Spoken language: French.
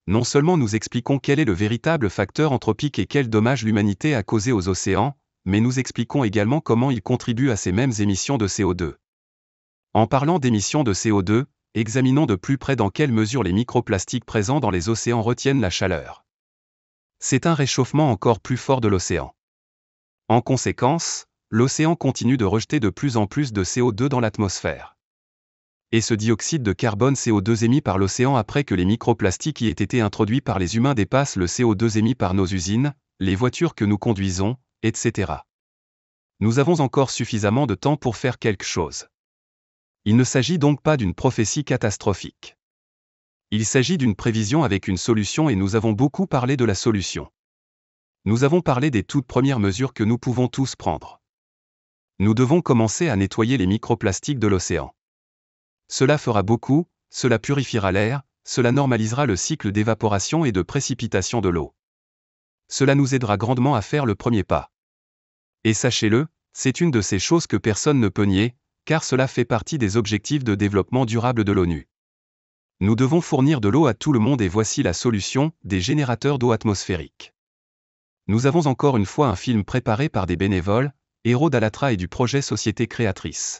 Non seulement nous expliquons quel est le véritable facteur anthropique et quels dommages l'humanité a causé aux océans, mais nous expliquons également comment ils contribuent à ces mêmes émissions de CO2. En parlant d'émissions de CO2, examinons de plus près dans quelle mesure les microplastiques présents dans les océans retiennent la chaleur. C'est un réchauffement encore plus fort de l'océan. En conséquence, l'océan continue de rejeter de plus en plus de CO2 dans l'atmosphère. Et ce dioxyde de carbone CO2 émis par l'océan après que les microplastiques y aient été introduits par les humains dépasse le CO2 émis par nos usines, les voitures que nous conduisons, etc. Nous avons encore suffisamment de temps pour faire quelque chose. Il ne s'agit donc pas d'une prophétie catastrophique. Il s'agit d'une prévision avec une solution et nous avons beaucoup parlé de la solution. Nous avons parlé des toutes premières mesures que nous pouvons tous prendre. Nous devons commencer à nettoyer les microplastiques de l'océan. Cela fera beaucoup, cela purifiera l'air, cela normalisera le cycle d'évaporation et de précipitation de l'eau. Cela nous aidera grandement à faire le premier pas. Et sachez-le, c'est une de ces choses que personne ne peut nier, car cela fait partie des objectifs de développement durable de l'ONU. Nous devons fournir de l'eau à tout le monde et voici la solution, des générateurs d'eau atmosphérique. Nous avons encore une fois un film préparé par des bénévoles, héros d'Allatra et du projet Société Créatrice.